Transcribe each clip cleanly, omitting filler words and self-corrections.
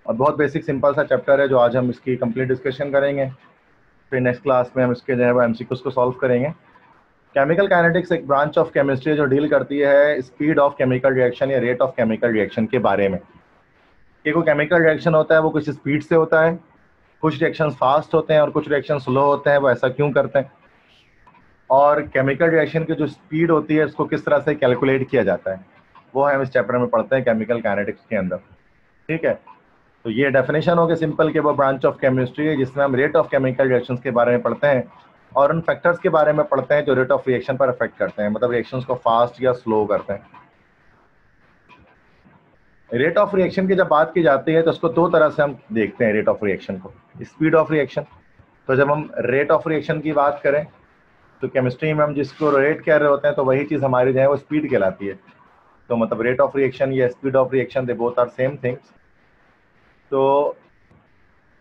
और बहुत basic simple सा चैप्टर है जो आज हम इसकी कंप्लीट डिस्कशन करेंगे। फिर नेक्स्ट क्लास में हम इसके जो है वो एमसीक्यूज को सॉल्व करेंगे। केमिकल काइनेटिक्स एक ब्रांच ऑफ केमिस्ट्री जो डील करती है स्पीड ऑफ केमिकल रिएक्शन या रेट ऑफ केमिकल रिएक्शन के बारे में। कि कोई केमिकल रिएक्शन होता है वो कुछ स्पीड से होता है, कुछ रिएक्शन फास्ट होते हैं और कुछ रिएक्शन स्लो होते हैं, वो ऐसा क्यों करते हैं, और केमिकल रिएक्शन की जो स्पीड होती है उसको किस तरह से कैलकुलेट किया जाता है, वो हम इस चैप्टर में पढ़ते हैं केमिकल काइनेटिक्स के अंदर। ठीक है, तो ये डेफिनेशन हो गया सिंपल कि वो ब्रांच ऑफ केमिस्ट्री है जिसमें हम रेट ऑफ केमिकल रिएक्शंस के बारे में पढ़ते हैं और उन फैक्टर्स के बारे में पढ़ते हैं जो रेट ऑफ रिएक्शन पर अफेक्ट करते हैं, मतलब रिएक्शंस को फास्ट या स्लो करते हैं। रेट ऑफ रिएक्शन की जब बात की जाती है तो उसको दो तरह से हम देखते हैं रेट ऑफ रिएक्शन को, स्पीड ऑफ रिएक्शन। तो जब हम रेट ऑफ रिएक्शन की बात करें तो केमिस्ट्री में हम जिसको रेट कह रहे होते हैं तो वही चीज़ हमारी जो है वो स्पीड कहलाती है। तो मतलब रेट ऑफ रिएक्शन या speed of reaction they both are same things. तो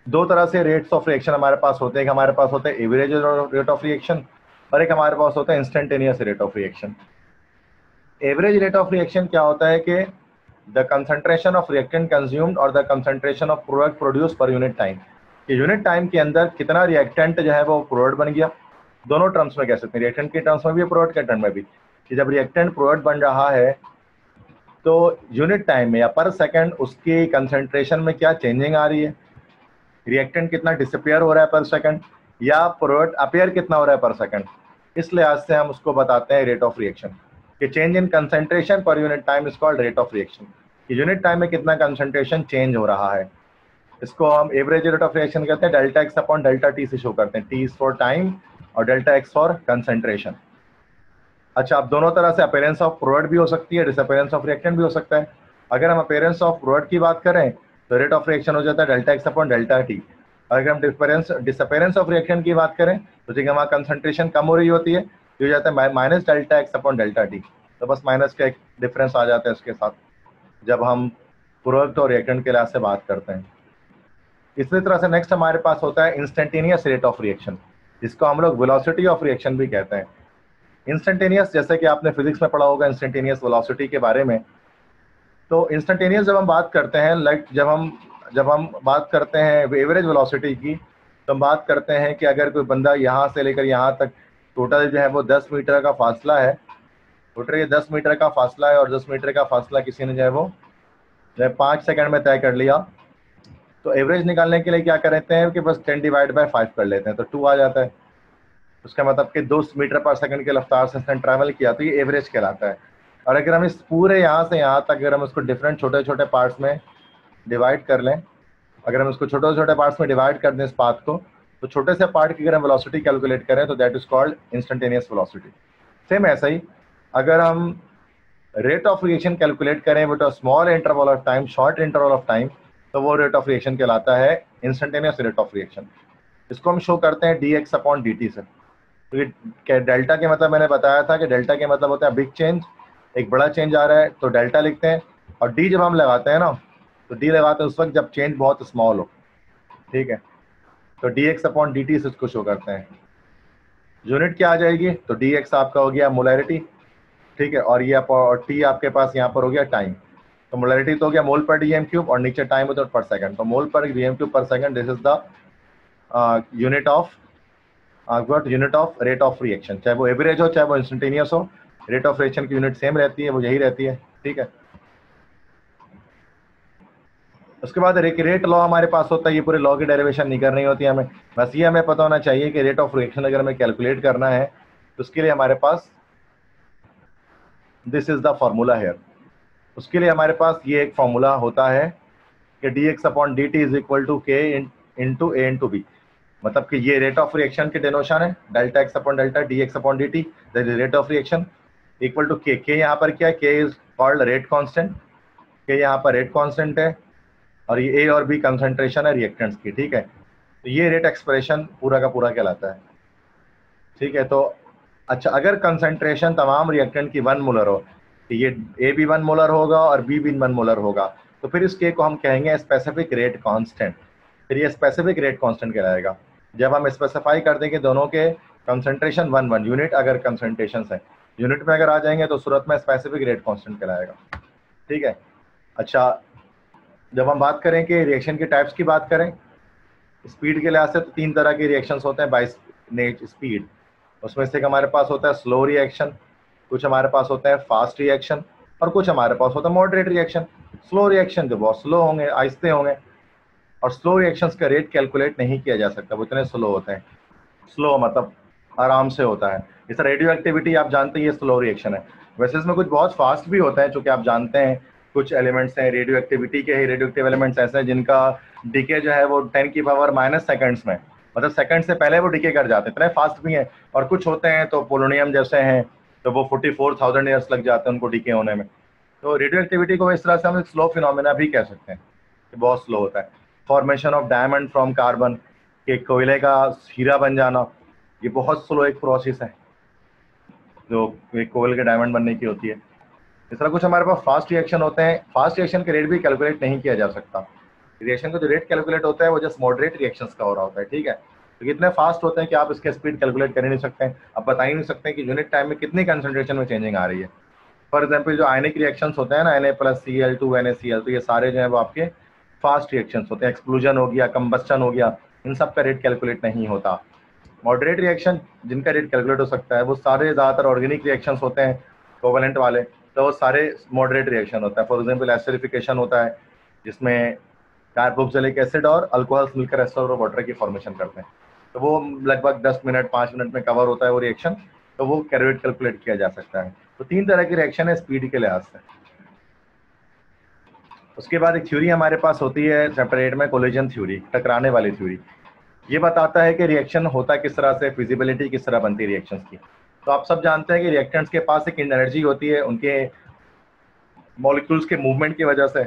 दो तरह से रेट्स ऑफ रिएक्शन हमारे पास होते हैं, एक हमारे पास होता है एवरेज रेट ऑफ रिएक्शन और एक हमारे पास होता है instantaneous rate of reaction. Average rate of reaction क्या होता है कि the concentration of reactant consumed और the concentration of product produce per unit time, कि यूनिट टाइम के अंदर कितना रिएक्टेंट जो है वो प्रोडक्ट बन गया। दोनों टर्म्स में कह सकते हैं, रिएक्टेंट के टर्म्स में भी प्रोडक्ट के टर्म में भी, कि जब रिएक्टेंट प्रोडक्ट बन रहा है तो यूनिट टाइम में या पर सेकंड उसकी कंसंट्रेशन में क्या चेंजिंग आ रही है, रिएक्टेंट कितना डिसअपियर हो रहा है पर सेकंड या प्रोडक्ट अपियर कितना हो रहा है पर सेकंड। इस लिहाज से हम उसको बताते हैं रेट ऑफ रिएक्शन कि चेंज इन कंसंट्रेशन पर unit time is called rate of reaction, कि यूनिट टाइम में कितना कंसंट्रेशन चेंज हो रहा है। इसको हम एवरेज रेट ऑफ रिएक्शन कहते हैं, delta x upon delta T से शो करते हैं, टी इज फॉर टाइम और डेल्टा एक्स फॉर कंसंट्रेशन। अच्छा, अब दोनों तरह से अपीयरेंस ऑफ प्रोडक्ट भी हो सकती है, डिसअपीयरेंस ऑफ रिएक्टेंट भी हो सकता है। अगर हम अपीयरेंस ऑफ प्रोडक्ट की बात करें तो रेट ऑफ रिएक्शन हो जाता है delta x upon delta T. अगर हम डिसअपीयरेंस ऑफ रिएक्टेंट की बात करें तो ठीक है, वहाँ कंसंट्रेशन कम हो रही होती है, तो हो जाता है minus delta x upon delta T. तो बस माइनस का एक डिफरेंस आ जाता है उसके साथ जब हम प्रोडक्ट और रिएक्टेंट के लिहाज से बात करते हैं। इसी तरह से नेक्स्ट हमारे पास होता है इंस्टेंटेनियस रेट ऑफ रिएक्शन, जिसको हम लोग वेलोसिटी ऑफ रिएक्शन भी कहते हैं। इंस्टेंटेनियस, जैसे कि आपने फिजिक्स में पढ़ा होगा इंस्टेंटेनियस वेलोसिटी के बारे में। तो इंस्टेंटेनियस जब हम बात करते हैं, लाइक जब हम बात करते हैं एवरेज वेलोसिटी की, तो हम बात करते हैं कि अगर कोई बंदा यहाँ से लेकर यहाँ तक टोटल जो है वो 10 मीटर का फासला है, टोटल ये 10 मीटर का फासला है और 10 मीटर का फासला किसी ने जो है वो 5 सेकंड में तय कर लिया, तो एवरेज निकालने के लिए क्या करते हैं कि बस 10/5 कर लेते हैं तो 2 आ जाता है। उसका मतलब कि 2 मीटर पर सेकंड के रफ्तार से इसने ट्रैवल किया, तो ये एवरेज कहलाता है। और अगर हम इस पूरे यहाँ से यहाँ तक अगर हम इसको डिफरेंट छोटे छोटे पार्ट्स में डिवाइड कर लें, अगर हम इसको छोटे छोटे पार्ट्स में डिवाइड कर दें इस पाथ को, तो छोटे से पार्ट की अगर हम वेलोसिटी कैलकुलेट करें तो that is called instantaneous velocity. Same ऐसा ही अगर हम रेट ऑफ रिएक्शन कैलकुलेट करें with a small interval of time, short interval of time, तो वो रेट ऑफ रिएक्शन कहलाता है इंस्टेंटेनियस रेट ऑफ रिएक्शन। इसको हम शो करते हैं D x upon d T से। तो ये डेल्टा के मतलब मैंने बताया था कि डेल्टा के मतलब होता है बिग चेंज, एक बड़ा चेंज आ रहा है तो डेल्टा लिखते हैं, और डी जब हम लगाते हैं ना तो डी लगाते हैं उस वक्त जब चेंज बहुत स्मॉल हो। ठीक है, तो D x upon d T से इसको शो करते हैं। यूनिट क्या आ जाएगी, तो डी एक्स आपका हो गया मोलैरिटी, ठीक है, और ये और टी आपके पास यहाँ पर हो गया टाइम। तो मोलैरिटी तो हो गया मोल पर डीएम क्यूब और नीचे टाइम होता है पर सेकंड, तो मोल पर डीएम क्यूब पर second, this is the unit of unit of rate of reaction. चाहे वो एवरेज हो चाहे वो इंस्टेंटेनियस हो, रेट ऑफ रिएक्शन की यूनिट सेम रहती है, वो यही रहती है। ठीक है, उसके बाद रेट लॉ हमारे पास होता है, ये पूरे लॉ की डेरिवेशन नहीं करनी होती है हमें, बस ये हमें पता होना चाहिए कि रेट ऑफ रिएक्शन अगर हमें कैलकुलेट करना है तो उसके लिए हमारे पास this is the formula here. उसके लिए हमारे पास ये एक फॉर्मूला होता है कि d x upon d t is equal to k into a into b, मतलब कि ये रेट ऑफ रिएक्शन के डेनोशन है, delta x upon delta d x upon d t, that is rate of reaction equal to k. के यहाँ पर क्या है, के इज कॉल्ड रेट कांस्टेंट, के यहाँ पर रेट कांस्टेंट है और ये ए और बी कंसंट्रेशन है रिएक्टेंट्स की। ठीक है, तो ये रेट एक्सप्रेशन पूरा का पूरा कहलाता है। ठीक है, तो अच्छा, अगर कंसंट्रेशन तमाम रिएक्टेंट की 1 मोलर हो, तो ये ए भी 1 मोलर होगा और बी भी 1 मोलर होगा, तो फिर इस के को हम कहेंगे स्पेसिफिक रेट कांस्टेंट। फिर ये स्पेसिफिक रेट कांस्टेंट कहलाएगा जब हम स्पेसिफाई कर देंगे दोनों के कंसंट्रेशन 1 यूनिट, अगर कंसंट्रेशन है यूनिट में अगर आ जाएंगे तो सूरत में स्पेसिफिक रेट कांस्टेंट कहलाएगा। ठीक है, अच्छा, जब हम बात करें कि रिएक्शन के टाइप्स की बात करें स्पीड के लिहाज से, तो 3 तरह के रिएक्शंस होते हैं बाय स्पीड। उसमें से एक हमारे पास होता है स्लो रिएक्शन, कुछ हमारे पास होता है फास्ट रिएक्शन, और कुछ हमारे पास होता है मॉडरेट रिएक्शन। स्लो रिएक्शन जो बहुत स्लो होंगे, आहिस्ते होंगे, और स्लो रिएक्शंस का रेट कैलकुलेट नहीं किया जा सकता, वो इतने स्लो होते हैं। स्लो मतलब आराम से होता है। इस रेडियो एक्टिविटी आप जानते हैं ये स्लो रिएक्शन है। वैसे इसमें कुछ बहुत फास्ट भी होता है, चूंकि आप जानते हैं कुछ एलिमेंट्स हैं रेडियो एक्टिविटी के ही, रेडियो एक्टिव एलिमेंट्स ऐसे हैं जिनका डिके जो है वो 10 की पावर माइनस सेकंड्स में, मतलब सेकंड से पहले वो डिके कर जाते हैं, इतने फास्ट भी हैं। और कुछ होते हैं तो पोलोनियम जैसे हैं तो वो 44,000 ईयर्स लग जाते हैं उनको डिके होने में। तो रेडियो एक्टिविटी को इस तरह से हम स्लो फिनोमेना भी कह सकते हैं कि बहुत स्लो होता है। Formation of diamond from carbon, के कोयले का हीरा बन जाना, ये बहुत स्लो एक प्रोसेस है जो एक कोयल के डायमंड बनने की होती है। इस तरह कुछ हमारे पास फास्ट रिएक्शन होते हैं। फास्ट रिएक्शन के रेट भी कैलकुलेट नहीं किया जा सकता। रिएक्शन का जो रेट कैलकुलेट होता है वो जस्ट मॉडरेट रिएक्शंस का हो रहा होता है, ठीक है। तो इतने फास्ट होते हैं कि आप इसके स्पीड कैलकुलेट कर ही नहीं सकते हैं, आप बता ही नहीं सकते कि यूनिट टाइम में कितनी कंसंट्रेशन में चेंजिंग आ रही है। फॉर एग्जाम्पल जो आयनिक रिएक्शंस होते हैं ना, Na+Cl2 NaCl, तो ये सारे जो है वो आपके फास्ट रिएक्शंस होते हैं। एक्सप्लोजन हो गया, कंबस्टन हो गया, इन सब का रेट कैलकुलेट नहीं होता। मॉडरेट रिएक्शन जिनका रेट कैलकुलेट हो सकता है वो सारे ज़्यादातर ऑर्गेनिक रिएक्शंस होते हैं कोवेलेंट वाले, तो वो सारे मॉडरेट रिएक्शन होता है। फॉर एग्जांपल एसिडिफिकेशन होता है जिसमें कार्बोक्सिलिक एसिड और अल्कोहल्स मिलकर एस्टर और वाटर की फॉर्मेशन करते हैं, तो वो लगभग 10 मिनट 5 मिनट में कवर होता है वो रिएक्शन, तो वो रेट कैलकुलेट किया जा सकता है। तो 3 तरह की रिएक्शन है स्पीड के लिहाज से। उसके बाद एक थ्योरी हमारे पास होती है चैप्टर 8 में, कोलिजन थ्योरी, टकराने वाली थ्योरी। ये बताता है कि रिएक्शन होता किस तरह से, फिजिबिलिटी किस तरह बनती है रिएक्शंस की। तो आप सब जानते हैं कि रिएक्टेंट्स के पास एक एनर्जी होती है उनके मॉलिक्यूल्स के मूवमेंट की वजह से,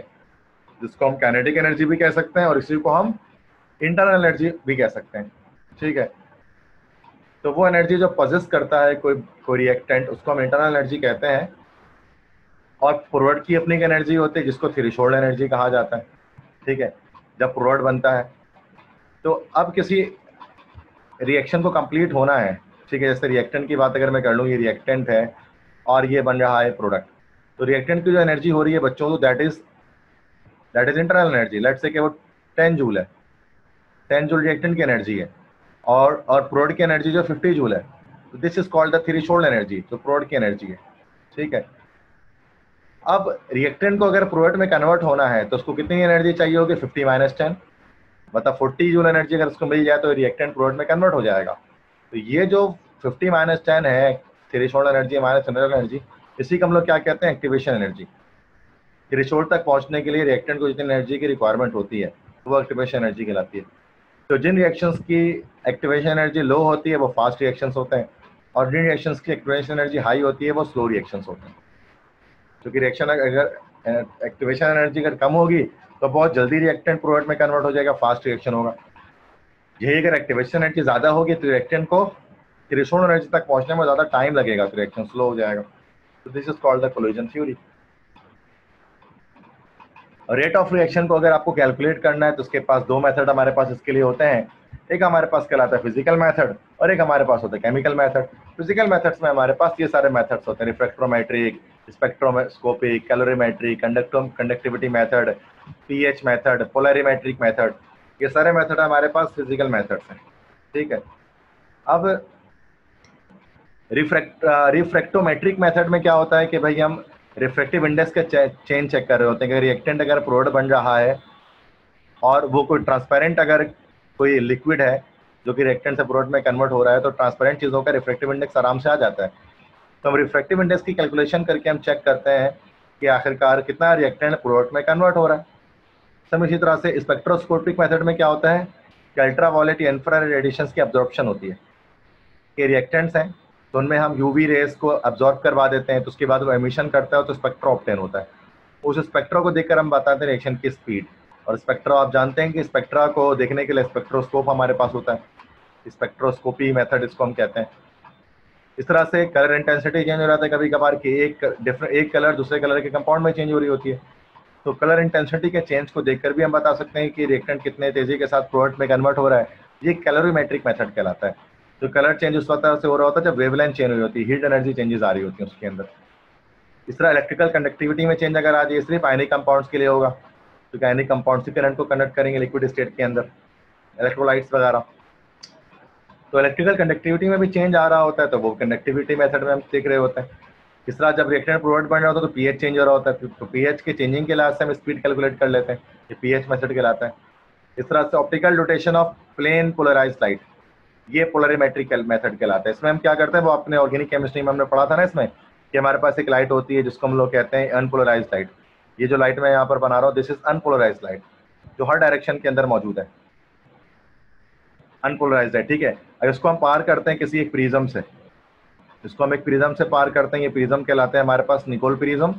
जिसको हम काइनेटिक एनर्जी भी कह सकते हैं और इसी को हम इंटरनल एनर्जी भी कह सकते हैं, ठीक है। तो वो एनर्जी जो पोजेस करता है कोई रिएक्टेंट, उसको हम इंटरनल एनर्जी कहते हैं। और प्रोडक्ट की अपनी एनर्जी होती है जिसको थ्रेशोल्ड एनर्जी कहा जाता है, ठीक है। जब प्रोडक्ट बनता है तो अब किसी रिएक्शन को कंप्लीट होना है, ठीक है। जैसे रिएक्टेंट की बात अगर मैं कर लूँ, ये रिएक्टेंट है और ये बन रहा है प्रोडक्ट, तो रिएक्टेंट की जो एनर्जी हो रही है बच्चों, तो that is internal energy. Let's say कि वो 10 जूल है, 10 जूल रिएक्टेंट की एनर्जी है, और प्रोडक्ट की एनर्जी जो 50 जूल है, तो this is called the threshold energy, जो प्रोडक्ट की एनर्जी है, ठीक है। अब रिएक्टेंट को अगर प्रोडक्ट में कन्वर्ट होना है तो उसको कितनी एनर्जी चाहिए होगी, 50 - 10, मतलब 40 जूल एनर्जी अगर उसको मिल जाए तो रिएक्टेंट प्रोडक्ट में कन्वर्ट हो जाएगा। तो ये जो 50 - 10 है threshold energy minus internal energy, इसी को हम लोग क्या कहते हैं, एक्टिवेशन एनर्जी। थ्रेशोल्ड तक पहुंचने के लिए रिएक्टेंट को जितनी एनर्जी की रिक्वायरमेंट होती है वो एक्टिवेशन एनर्जी कहलाती है। तो जिन रिएक्शंस की एक्टिवेशन एनर्जी लो होती है वो फास्ट रिएक्शंस होते हैं, और जिन रिएक्शंस की एक्टिवेशन एनर्जी हाई होती है वो स्लो रिएक्शंस होते हैं। क्योंकि रिएक्शन अगर एक्टिवेशन एनर्जी अगर कम होगी तो बहुत जल्दी रिएक्टेंट प्रोडक्ट में कन्वर्ट हो जाएगा, फास्ट रिएक्शन होगा। यही अगर एक्टिवेशन एनर्जी ज़्यादा होगी तो रिएक्टेंट को थ्रेशोल्ड एनर्जी तक पहुंचने में ज़्यादा टाइम लगेगा, तो रिएक्शन स्लो हो जाएगा। तो this is called the collision theory. Rate of reaction को अगर आपको कैलकुलेट करना है तो उसके पास 2 मेथड हमारे पास इसके लिए होते हैं। एक हमारे पास कहलाता है फिजिकल मेथड और एक हमारे पास होता है केमिकल मेथड। फिजिकल मेथड्स में हमारे पास ये सारे मेथड्स होते हैं, refractometric, spectroscopic, calorimetric, conductivity method, pH method, polarimetric method, ये सारे मेथड हमारे पास फिजिकल मेथड्स हैं, ठीक है। अब रिफ्रैक्टोमेट्रिक मेथड में क्या होता है कि भाई हम रिफ्रैक्टिव इंडेक्स का चेंज चेक कर रहे होते हैं कि रिएक्टेंट अगर प्रोडक्ट बन रहा है और वो कोई ट्रांसपेरेंट अगर कोई लिक्विड है जो कि रिएक्टेंट से प्रोडक्ट में कन्वर्ट हो रहा है, तो ट्रांसपेरेंट चीज़ों का रिफ्रैक्टिव इंडेक्स आराम से आ जाता है। तो हम रिफ्रैक्टिव इंडेक्स की कैलकुलेशन करके हम चेक करते हैं कि आखिरकार कितना रिएक्टेंट प्रोडक्ट में कन्वर्ट हो रहा है। सब इसी तरह से स्पेक्ट्रोस्कोपिक मेथड में क्या होता है कि अल्ट्रावायलेट या इंफ्रारेड रेडिएशंस की अब्जॉर्प्शन होती है कि रिएक्टेंट्स हैं तो उनमें हम यूवी रेस को अब्जॉर्ब करवा देते हैं, तो उसके बाद वो एमिशन करता है तो स्पेक्ट्रा ऑब्टेन होता है। उस स्पेक्ट्रा को देखकर हम बताते हैं रिएक्शन की स्पीड। और स्पेक्ट्रा आप जानते हैं कि स्पेक्ट्रा को देखने के लिए स्पेक्ट्रोस्कोप हमारे पास होता है, स्पेक्ट्रोस्कोपी मेथड इसको हम कहते हैं। इस तरह से कलर इंटेंसिटी चेंज हो जाता है कभी कभार कि एक कलर दूसरे कलर के कंपाउंड में चेंज हो रही होती है, तो कलर इंटेंसिटी के चेंज को देखकर भी हम बता सकते हैं कि रिएक्टेंट कितने तेजी के साथ प्रोडक्ट में कन्वर्ट हो रहा है। ये कैलोरीमेट्रिक मेथड कहलाता है। तो कलर चेंज उस वक्त से हो रहा होता है जब वेवलेंथ चेंज हुई होती है, हीट एनर्जी चेंजेस आ रही होती है उसके अंदर। इस तरह इलेक्ट्रिकल कंडक्टिविटी में चेंज अगर आ जाए, सिर्फ आयनिक कंपाउंड्स के लिए होगा, तो आयनिक कंपाउंड से करंट को कंडक्ट करेंगे लिक्विड स्टेट के अंदर, इलेक्ट्रोलाइट्स वगैरह। तो इलेक्ट्रिकल कंडक्टिविटी में भी चेंज आ रहा होता है, तो वो कंडक्टिविटी मेथड में हम सीख रहे होते हैं। इस तरह जब रिएक्टेंट प्रोडक्ट बन रहा होता है तो पीएच चेंज हो रहा होता है, तो पीएच के चेंजिंग के लिहाज से हम स्पीड कैलकुलेट कर लेते हैं, ये पीएच मेथड कहलाता है। इस तरह से optical rotation of plane polarised light, ये पोलरीमेट्रिकल मेथड कहलाता है। इसमें हम क्या करते हैं, वो अपने ऑर्गेनिक केमिस्ट्री में हमने पढ़ा था ना इसमें, कि हमारे पास एक लाइट होती है जिसको हम लोग कहते हैं अनपोलराइज्ड लाइट। ये जो लाइट मैं यहाँ पर बना रहा हूँ, दिस इज अनपोलराइज्ड लाइट, जो हर डायरेक्शन के अंदर मौजूद है, अनपोलराइज्ड है। ठीक है, अगर इसको हम पार करते हैं किसी एक प्रिज्म से, इसको हम एक प्रिज्म से पार करते हैं, ये प्रिज्म कहलाता है हमारे पास निकोल प्रिज्म,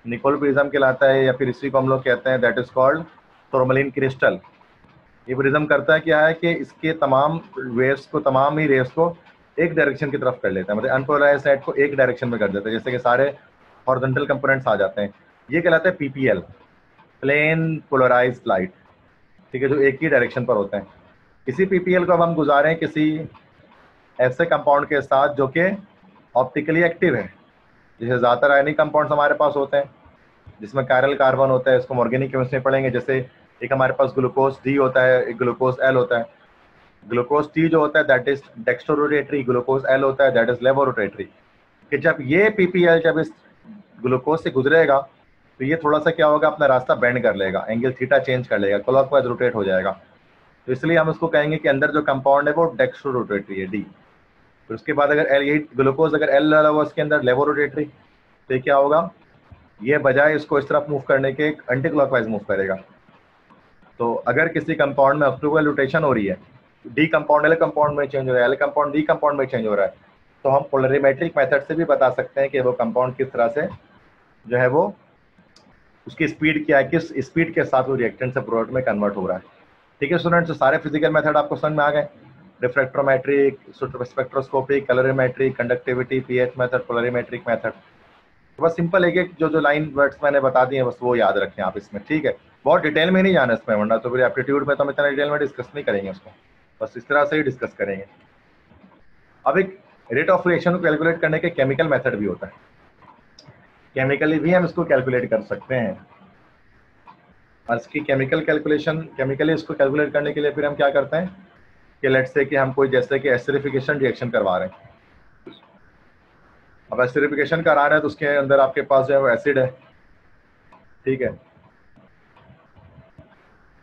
निकोल प्रिज्म कहलाता है, या फिर इसी को हम लोग कहते हैं दैट इज कॉल्ड टूरमैलिन क्रिस्टल। ये प्रिज्म करता है क्या है कि इसके तमाम वेव्स को, तमाम ही रेव्स को एक डायरेक्शन की तरफ कर लेता है, मतलब अनपोलराइज्ड लाइट को एक डायरेक्शन में कर देता है, जैसे कि सारे हॉरिजॉन्टल कंपोनेंट्स आ जाते हैं। ये कहलाता है पीपीएल, प्लेन पोलराइज्ड लाइट। ठीक है, जो एक ही डायरेक्शन पर होते हैं। इसी पीपीएल को अब हम गुजारें किसी ऐसे कंपाउंड के साथ जो कि ऑप्टिकली एक्टिव है, जैसे ज़्यादातर आयनिक कंपाउंड्स हमारे पास होते हैं जिसमें कायरल कार्बन होता है, इसको ऑर्गेनिक केमिस्ट्री में पढ़ेंगे। जैसे एक हमारे पास ग्लूकोज डी होता है, एक ग्लूकोज एल होता है। ग्लूकोज टी जो होता है that is dextrorotatory, glucose L होता है दैट इज लेवोरोटेटरी। कि जब ये पीपीएल जब इस ग्लूकोज से गुजरेगा तो ये थोड़ा सा क्या होगा, अपना रास्ता बेंड कर लेगा, एंगल थीटा चेंज कर लेगा, क्लॉकवाइज रोटेट हो जाएगा। तो इसलिए हम उसको कहेंगे कि अंदर जो कंपाउंड है वो डेक्स्ट्रोरोटेटरी है, डी। फिर उसके बाद अगर एल, यही ग्लूकोज अगर एल लगा हुआ उसके अंदर लेवोरोटेटरी, तो ये क्या होगा, ये बजाय इसको इस तरफ मूव करने के एंटी क्लॉकवाइज मूव करेगा। तो अगर किसी कंपाउंड में ऑप्टिकल रोटेशन हो रही है, डी कंपाउंड एल कंपाउंड में चेंज हो रहा है, एल कंपाउंड डी कंपाउंड में चेंज हो रहा है, तो हम पोलरीमेट्रिक मेथड से भी बता सकते हैं कि वो कंपाउंड किस तरह से जो है वो उसकी स्पीड क्या है, किस स्पीड के साथ वो रिएक्टेंट से प्रोडक्ट में कन्वर्ट हो रहा है। ठीक है स्टूडेंट्स, तो सारे फिजिकल मेथड आपको समझ में आ गए, refractometric, spectroscopic, colorimetric, conductivity, pH method, polarimetric method. तो बस सिंपल एक जो लाइन वर्ड्स मैंने बता दिए बस वो याद रखें आप इसमें। ठीक है, बहुत डिटेल में नहीं जाना इसमें, वरना तो फिर एप्टीट्यूड में तो हम इतना डिटेल में डिस्कस नहीं करेंगे उसको, बस इस तरह से ही डिस्कस करेंगे। अब एक रेट ऑफ रिएक्शन को कैलकुलेट करने के केमिकल मेथड भी होता है, केमिकली भी हम इसको कैलकुलेट कर सकते हैं। और इसकी केमिकल कैलकुलेशन, केमिकली इसको कैलकुलेट करने के लिए फिर हम क्या करते हैं कि लेट्स से कि हम कोई जैसे कि एसिडिफिकेशन रिएक्शन करवा रहे हैं। अब एसिडिफिकेशन करा रहे हैं तो उसके अंदर आपके पास जो है वो एसिड है। ठीक है,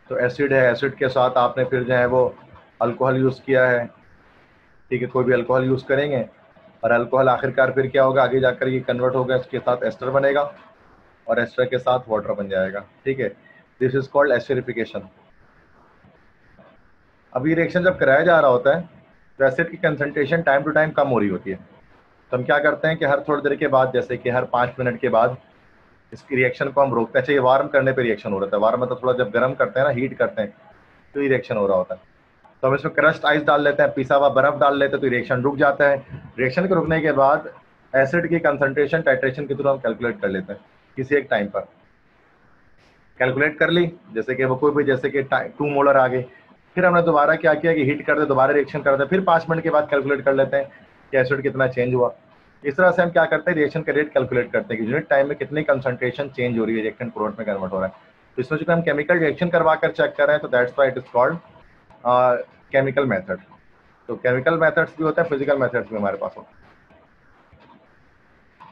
तो एसिड है, एसिड के साथ आपने फिर जो है वो अल्कोहल यूज़ किया है। ठीक है, कोई भी अल्कोहल यूज़ करेंगे और अल्कोहल आखिरकार फिर क्या होगा, आगे जाकर ये कन्वर्ट होगा, इसके साथ एस्टर बनेगा और एस्टर के साथ वाटर बन जाएगा। ठीक है, दिस इज कॉल्ड एसिडिफिकेशन। अब ये रिएक्शन जब कराया जा रहा होता है तो एसिड की कंसंट्रेशन टाइम टू टाइम कम हो रही होती है, तो हम क्या करते हैं कि हर थोड़ी देर के बाद, जैसे कि हर 5 मिनट के बाद इसकी रिएक्शन को हम रोकते हैं। चाहिए वार्म करने पे रिएक्शन हो रहा था, वार्म मतलब थोड़ा जब गर्म करते हैं ना, हीट करते हैं, तो ये रिएक्शन हो रहा होता है। तो हम इसमें क्रस्ट आइस डाल लेते हैं, पिसा हुआ बर्फ डाल लेते हैं, तो रिएक्शन रुक जाता है। रिएक्शन के रुकने के बाद एसिड की कंसंट्रेशन टाइट्रेशन के थ्रू हम कैलकुलेट कर लेते हैं किसी एक टाइम पर। कैलकुलेट कर ली, जैसे कि वो कोई भी, जैसे कि 2 मोलर आ गए, फिर हमने दोबारा क्या किया कि हीट कर दे, दोबारा रिएक्शन कर दे, फिर 5 मिनट के बाद कैलकुलेट कर लेते हैं कि एसिड कितना चेंज हुआ। इस तरह से हम क्या करते हैं, रिएक्शन का रेट कैलकुलेट करते हैं कि यूनिट टाइम में कितनी कंसंट्रेशन चेंज हो रही है, रिएक्टेंट प्रोडक्ट में कन्वर्ट हो रहा है। तो इसमें जो हम केमिकल रिएक्शन करवा कर चेक कर रहे हैं, तो that's why it is called chemical method. तो केमिकल मेथड्स भी होते हैं, फिजिकल मेथड्स भी हमारे पास होते हैं।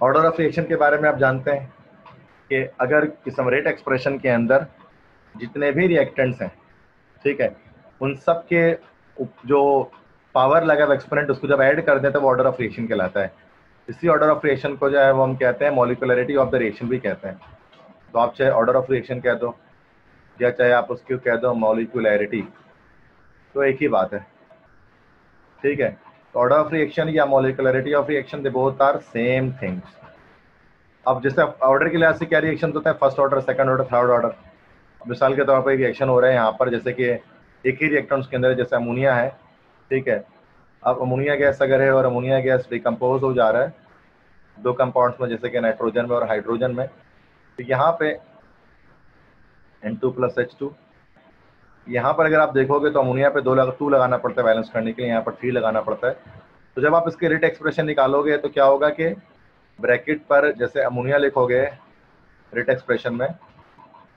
ऑर्डर ऑफ रिएक्शन के बारे में आप जानते हैं कि अगर किसी रेट एक्सप्रेशन के अंदर जितने भी रिएक्टेंट्स हैं, ठीक है, उन सब के जो पावर लगा एक्सपोनेंट उसको जब ऐड कर दें तो वो ऑर्डर ऑफ रिएक्शन कहलाता है। इसी ऑर्डर ऑफ रिएक्शन को जो है वो हम कहते हैं मॉलिक्यूलरिटी ऑफ द रिएक्शन भी कहते हैं। तो आप चाहे ऑर्डर ऑफ रिएक्शन कह दो या चाहे आप उसको कह दो मॉलिक्यूलरिटी, तो एक ही बात है। ठीक है, तो ऑर्डर ऑफ रिएक्शन या molecularity of reaction they both are same things. अब जैसे ऑर्डर के लिहाज से क्या रिएक्शन होता है, first order, second order, third order. मिसाल के तौर पर रिएक्शन हो रहे हैं यहाँ पर, जैसे कि एक ही रिएक्टेंट्स के अंदर जैसे अमोनिया है, ठीक है, अब अमोनिया गैस अगर है और अमोनिया गैस डिकम्पोज हो जा रहा है 2 कंपाउंड्स में, जैसे कि नाइट्रोजन में और हाइड्रोजन में, तो यहाँ पे N2+H2, यहाँ पर अगर आप देखोगे तो अमोनिया पे 2 लगाना पड़ता है बैलेंस करने के लिए, यहाँ पर 3 लगाना पड़ता है। तो जब आप इसके रेट एक्सप्रेशन निकालोगे तो क्या होगा कि ब्रैकेट पर जैसे अमोनिया लिखोगे रेट एक्सप्रेशन में,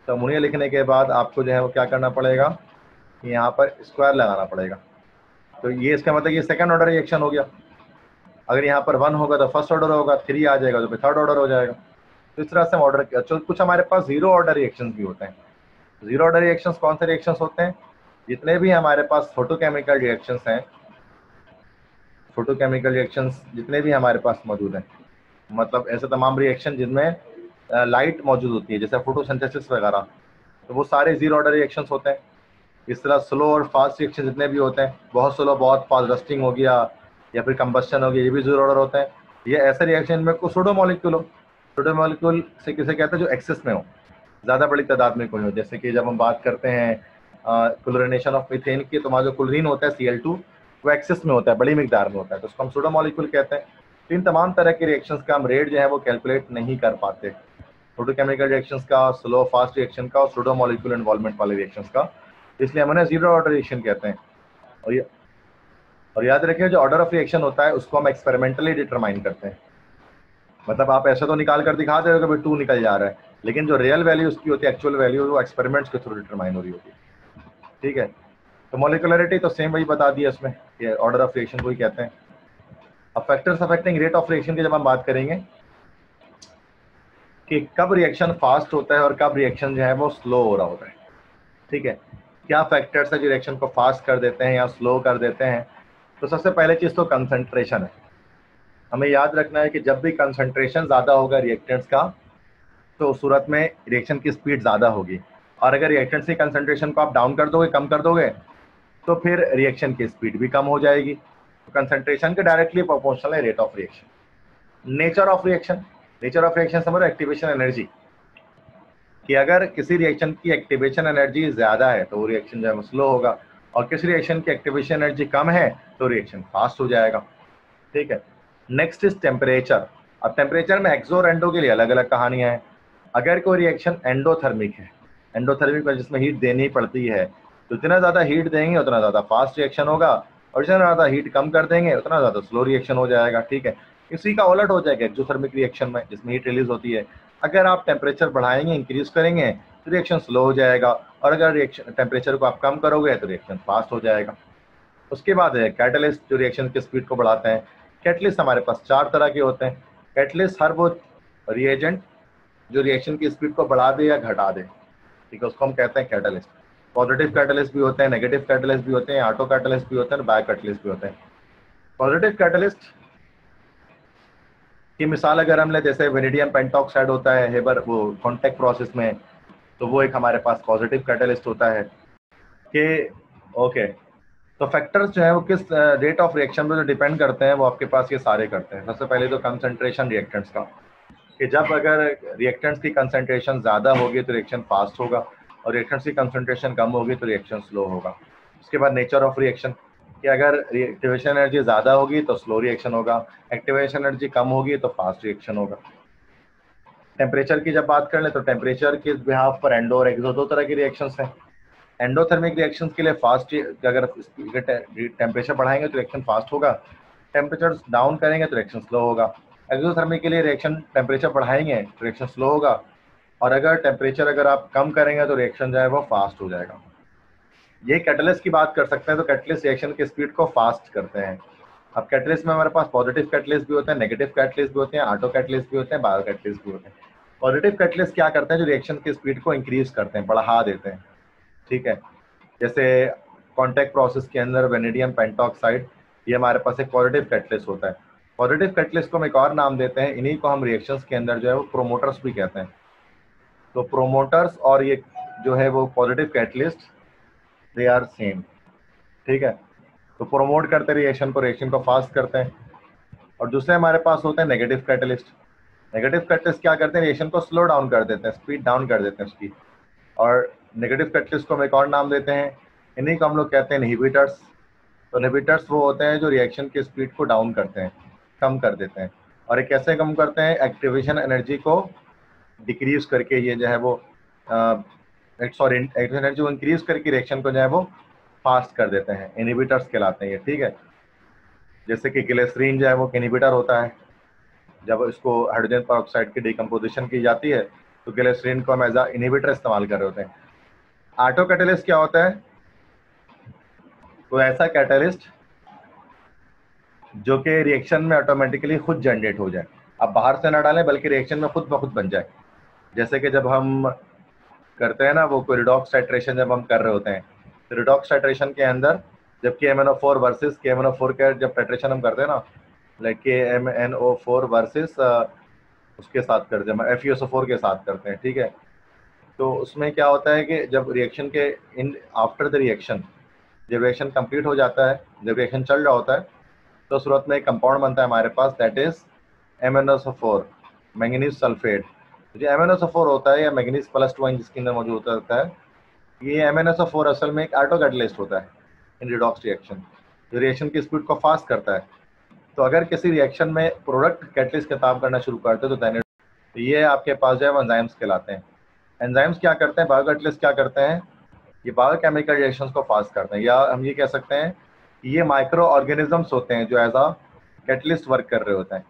तो अमोनिया लिखने के बाद आपको जो है वो क्या करना पड़ेगा, यहाँ पर स्क्वायर लगाना पड़ेगा। तो ये इसका मतलब ये सेकंड ऑर्डर रिएक्शन हो गया। अगर यहाँ पर 1 होगा तो फर्स्ट ऑर्डर होगा, 3 आ जाएगा तो फिर थर्ड ऑर्डर हो जाएगा। तो इस तरह से हम ऑर्डर किया। तो कुछ हमारे पास जीरो ऑर्डर रिएक्शंस भी होते हैं। जीरो ऑर्डर रिएक्शंस कौन से रिएक्शंस होते हैं? जितने भी हमारे पास फोटोकेमिकल रिएक्शंस हैं, फोटोकेमिकल रिएक्शंस जितने भी हमारे पास मौजूद हैं, मतलब ऐसे तमाम रिएक्शन जिनमें लाइट मौजूद होती है, जैसे फोटोसिंथेसिस वगैरह, तो वो सारे जीरो ऑर्डर रिएक्शंस होते हैं। इस तरह स्लो और फास्ट रिएक्शन जितने भी होते हैं, बहुत स्लो बहुत फास्ट, रस्टिंग हो गया या फिर कंबस्शन हो गया, ये भी जीरो ऑर्डर होते हैं। ये ऐसे रिएक्शन में को सूडो मॉलिक्यूल हो, सूडो मॉलिक्यूल से किसे कहते हैं? जो एक्सेस में हो, ज़्यादा बड़ी तादाद में कोई हो। जैसे कि जब हम बात करते हैं क्लोरिनेशन ऑफ मीथेन की, तो हमारा जो क्लोरीन होता है Cl2 वो एक्सेस में होता है, बड़ी मिकदार में होता है, तो उसको हम सूडो मॉलिक्यूल कहते हैं। तो इन तमाम तरह के रिएक्शंस का हम रेट जो है वो कैलकुलेट नहीं कर पाते, फोटोकेमिकल रिएक्शंस का, स्लो फास्ट रिएक्शन का और सूडो मॉलिक्यूल इन्वॉल्वमेंट वाले रिएक्शंस का, इसलिए हम उन्हें जीरो ऑर्डर रिएक्शन कहते हैं। और याद रखिए जो ऑर्डर ऑफ रिएक्शन होता है उसको हम एक्सपेरिमेंटली डिटरमाइन करते हैं। मतलब आप ऐसा तो निकाल कर दिखा दे रहे हो कि भाई 2 निकल जा रहा है, लेकिन जो रियल वैल्यू उसकी होती है, एक्चुअल वैल्यू, वो एक्सपेरिमेंट्स के थ्रू डिटरमाइन हो रही होती है। ठीक है, तो मॉलिक्यूलरिटी तो सेम वही बता दिया इसमें कि ऑर्डर ऑफ रिएक्शन को ही कहते हैं। अब factors affecting rate of reaction की जब हम बात करेंगे कि कब रिएक्शन फास्ट होता है और कब रिएक्शन जो है वो स्लो हो रहा होता है। ठीक है, क्या फैक्टर्स है जो रिएक्शन को फास्ट कर देते हैं या स्लो कर देते हैं? तो सबसे पहले चीज़ तो कंसंट्रेशन है। हमें याद रखना है कि जब भी कंसंट्रेशन ज़्यादा होगा रिएक्टेंट्स का, तो उस सूरत में रिएक्शन की स्पीड ज़्यादा होगी। और अगर रिएक्टेंट्स की कंसंट्रेशन को आप डाउन कर दोगे, कम कर दोगे, तो फिर रिएक्शन की स्पीड भी कम हो जाएगी। तो कंसंट्रेशन के डायरेक्टली प्रोपोर्शनल है rate of reaction. Nature of reaction, nature of reaction समझो एक्टिवेशन एनर्जी, कि अगर किसी रिएक्शन की एक्टिवेशन एनर्जी ज़्यादा है तो वो रिएक्शन जो है स्लो होगा, और किसी रिएक्शन की एक्टिवेशन एनर्जी कम है तो रिएक्शन फास्ट हो जाएगा। ठीक है, नेक्स्ट इज टेम्परेचर। अब टेम्परेचर में एक्सो और एंडो के लिए अलग अलग कहानियां हैं। अगर कोई रिएक्शन एंडोथर्मिक है, एंडोथर्मिक में जिसमें हीट देनी पड़ती है, तो जितना ज़्यादा हीट देंगे उतना ज़्यादा फास्ट रिएक्शन होगा, और जितना ज़्यादा हीट कम कर देंगे उतना ज़्यादा स्लो रिएक्शन हो जाएगा। ठीक है, इसी का उलट हो जाएगा एक्सोथर्मिक रिएक्शन में, जिसमें हीट रिलीज होती है। अगर आप टेम्परेचर बढ़ाएंगे, इंक्रीज करेंगे, तो रिएक्शन स्लो हो जाएगा, और अगर रिएक्शन टेम्परेचर को आप कम करोगे तो रिएक्शन फास्ट हो जाएगा। उसके बाद है कैटलिस्ट, जो रिएक्शन की स्पीड को बढ़ाते हैं। कैटलिस्ट हमारे पास 4 तरह के होते हैं। कैटलिस्ट हर वो रिएजेंट जो रिएक्शन की स्पीड को बढ़ा दे या घटा दे, ठीक है, उसको हम कहते हैं कैटलिस्ट। पॉजिटिव कैटलिस्ट भी होते हैं, नेगेटिव कैटलिस्ट भी होते हैं, ऑटो कैटलिस्ट भी होते हैं, बायो कैटलिस्ट भी होते हैं। पॉजिटिव कैटलिस्ट की मिसाल अगर हम ले, जैसे वेनेडियम पेंटॉक्साइड होता है हेबर वो कॉन्टैक्ट प्रोसेस में, तो वो एक हमारे पास पॉजिटिव कैटलिस्ट होता है। कि ओके, तो फैक्टर्स जो है वो किस रेट ऑफ रिएक्शन पे जो डिपेंड करते हैं, वो आपके पास ये सारे करते हैं। सबसे पहले तो कंसंट्रेशन रिएक्टेंट्स का, कि जब अगर रिएक्टेंट्स की कंसंट्रेशन ज़्यादा होगी तो रिएक्शन फास्ट होगा, और रिएक्टेंट्स की कंसंट्रेशन कम होगी तो रिएक्शन स्लो होगा। उसके बाद नेचर ऑफ रिएक्शन, कि अगर एक्टिवेशन एनर्जी ज़्यादा होगी तो स्लो रिएक्शन होगा, एक्टिवेशन एनर्जी कम होगी तो फास्ट रिएक्शन होगा। टेम्परेचर की जब बात कर ले, तो टेम्परेचर के बिहाफ पर एंडो और एक्सो 2 तरह की रिएक्शंस हैं। एंडोथर्मिक रिएक्शंस के लिए फास्ट, अगर टेम्परेचर बढ़ाएंगे तो रिएक्शन फास्ट होगा, टेम्परेचर डाउन करेंगे तो रिएक्शन स्लो होगा। एक्सोथर्मिक के लिए रिएक्शन टेम्परेचर बढ़ाएंगे तो रिएक्शन स्लो होगा, और अगर टेम्परेचर अगर आप कम करेंगे तो रिएक्शन जो है वो फास्ट हो जाएगा। ये कैटलिस्ट की बात कर सकते हैं, तो कैटलिस्ट रिएक्शन की स्पीड को फास्ट करते हैं। अब कैटलिस्ट में हमारे पास पॉजिटिव कैटलिस्ट भी होते हैं, नेगेटिव कैटलिस्ट भी होते हैं, ऑटो कैटलिस्ट भी होते हैं, बायो कैटलिस्ट भी होते हैं। पॉजिटिव कैटलिस्ट क्या करते हैं? जो रिएक्शन की स्पीड को इंक्रीज करते हैं, बढ़ा देते हैं। ठीक है, जैसे कॉन्टैक्ट प्रोसेस के अंदर वेनेडियम पेंटॉक्साइड, ये हमारे पास एक पॉजिटिव कैटलिस्ट होता है। पॉजिटिव कैटलिस्ट को हम एक और नाम देते हैं, इन्हीं को हम रिएक्शंस के अंदर जो है वो प्रोमोटर्स भी कहते हैं। तो प्रोमोटर्स और ये जो है वो positive catalyst, they are same. ठीक है, तो प्रोमोट करते रिएक्शन को फास्ट करते हैं। और दूसरे हमारे पास होते हैं नेगेटिव कैटलिस्ट। नेगेटिव कैटलिस्ट क्या करते हैं? रिएक्शन को स्लो डाउन कर देते हैं, स्पीड डाउन कर देते हैं उसकी। और नेगेटिव कैटलिस्ट को हम एक और नाम देते हैं, इन्हीं को हम लोग कहते हैं इनहिबिटर्स। तो इनहिबिटर्स वो होते हैं जो रिएक्शन की स्पीड को डाउन करते हैं, कम कर देते हैं। और ये कैसे कम करते हैं? एक्टिवेशन एनर्जी को डिक्रीज करके, ये जो है वो एक्टिवेशन एनर्जी को इंक्रीज करके रिएक्शन को जो है वो फास्ट कर देते हैं, इनहिबिटर्स कहलाते हैं ये। ठीक है, जैसे कि ग्लिसरीन जो है वो इनहिबिटर होता है। जब इसको हाइड्रोजन पेरोक्साइड की डिकम्पोजिशन की जाती है तो ग्लिसरीन को हम एज अ इनहिबिटर इस्तेमाल कर रहे होते हैं। ऑटो कैटलिस्ट क्या होता है? तो ऐसा कैटलिस्ट जो कि रिएक्शन में ऑटोमेटिकली खुद जनरेट हो जाए, आप बाहर से ना डालें बल्कि रिएक्शन में खुद ब खुद बन जाए। जैसे कि जब हम करते हैं ना वो कोई रिडॉक्स टाइट्रेशन जब हम कर रहे होते हैं, तो रिडॉक्स टाइट्रेशन के अंदर जब KMnO4 वर्सेस KMnO4 के जब टाइट्रेशन हम करते हैं ना, लाइक KMnO4 वर्सेस उसके साथ करते हैं, FeSO4 के साथ करते हैं, ठीक है। तो उसमें क्या होता है कि जब रिएक्शन के इन आफ्टर द रिएक्शन, जब रिएक्शन कंप्लीट हो जाता है, जब रिएक्शन चल रहा होता है, तो सूरत में एक कंपाउंड बनता है हमारे पास, that is MnSO4, manganese sulphate. जो MnSO4 होता है या मैंगनीज +2 जिसके अंदर मौजूद होता है, ये MnSO4 असल में एक ऑटो कैटलिस्ट होता है इन रिडॉक्स रिएक्शन, जो रिएक्शन की स्पीड को फास्ट करता है। तो अगर किसी रिएक्शन में प्रोडक्ट कैटलिस्ट का काम करना शुरू करते हैं तो ये आपके पास जो है एंजाइम्स कहलाते हैं। एंजाइम्स क्या करते हैं? बायोकैटलिस्ट क्या करते हैं? ये बायोकेमिकल रिएक्शंस को फास्ट करते हैं, या हम ये कह सकते हैं कि ये माइक्रो ऑर्गेनिजम्स होते हैं जो एज अ कैटलिस्ट वर्क कर रहे होते हैं,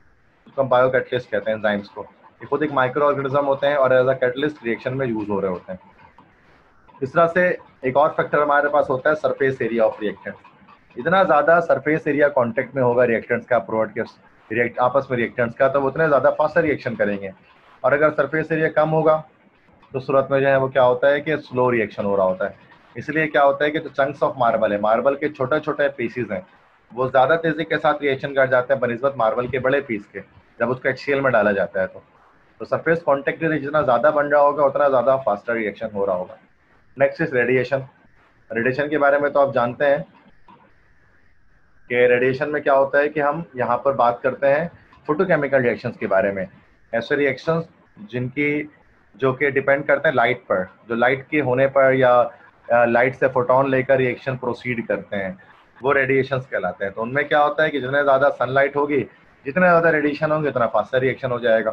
उसको हम बायोकैटलिस्ट कहते हैं एंजाइम्स को। ये खुद एक माइक्रो ऑर्गेनिज्म होते हैं और एज अ कैटलिस्ट रिएक्शन में यूज हो रहे होते हैं। इस तरह से एक और फैक्टर हमारे पास होता है सरफेस एरिया ऑफ रिएक्टेंट्स। इतना ज़्यादा सरफेस एरिया कांटेक्ट में होगा रिएक्टेंट्स का, प्रोडक्ट के आपस में रिएक्टेंट्स का, तो वो उतने ज़्यादा फास्टर रिएक्शन करेंगे। और अगर सरफेस एरिया कम होगा तो सूरत में जो है वो क्या होता है कि स्लो रिएक्शन हो रहा होता है। इसलिए क्या होता है कि जो चंक्स ऑफ मार्बल है, मार्बल के छोटे छोटे पीसीज हैं, वो ज़्यादा तेज़ी के साथ रिएक्शन कर जाते हैं बनिस्बत मार्बल के बड़े पीस के, जब उसको HCl में डाला जाता है। तो सरफेस कॉन्टेक्ट जितना ज़्यादा बन रहा होगा उतना ज़्यादा फास्टर रिएक्शन हो रहा होगा। Next is radiation. रेडिएशन के बारे में तो आप जानते हैं कि रेडिएशन में क्या होता है कि हम यहाँ पर बात करते हैं फोटोकेमिकल रिएक्शंस के बारे में। ऐसे रिएक्शंस जो कि डिपेंड करते हैं लाइट पर, जो लाइट के होने पर या लाइट से फोटोन लेकर रिएक्शन प्रोसीड करते हैं, वो रेडिएशंस कहलाते हैं। तो उनमें क्या होता है कि जितने ज़्यादा सनलाइट होगी, जितने ज़्यादा रेडिएशन होंगे उतना फास्टर रिएक्शन हो जाएगा।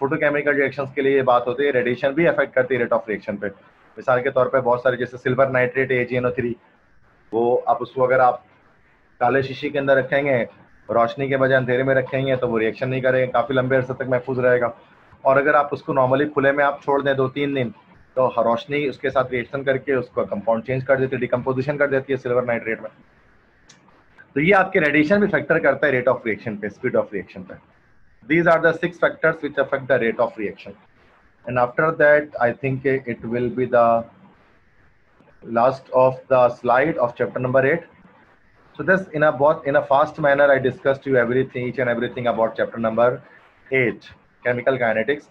फोटोकेमिकल रिएक्शंस के लिए ये बात होती है, रेडिएशन भी अफेक्ट करती है रेट ऑफ रिएक्शन पे। मिसाल के तौर पे बहुत सारे जैसे सिल्वर नाइट्रेट AgNO3, वो आप उसको अगर आप काले शीशी के अंदर रखेंगे, रोशनी के बजाय अंधेरे में रखेंगे, तो वो रिएक्शन नहीं करेगा, काफ़ी लंबे अरसे तक महफूज रहेगा। और अगर आप उसको नॉर्मली खुले में आप छोड़ दें 2-3 दिन, तो रोशनी उसके साथ रिएक्शन करके उसको कंपाउंड चेंज कर देती है, डिकम्पोजिशन कर देती है सिल्वर नाइट्रेट में। तो ये आपके रेडिएशन भी फैक्टर करता है रेट ऑफ रिएक्शन पे, स्पीड ऑफ रिएक्शन पे। These are the 6 factors which affect the rate of reaction. And after that, I think it will be the last of the slide of chapter number 8. So this in a fast manner, I discussed you each and everything about chapter number 8, chemical kinetics.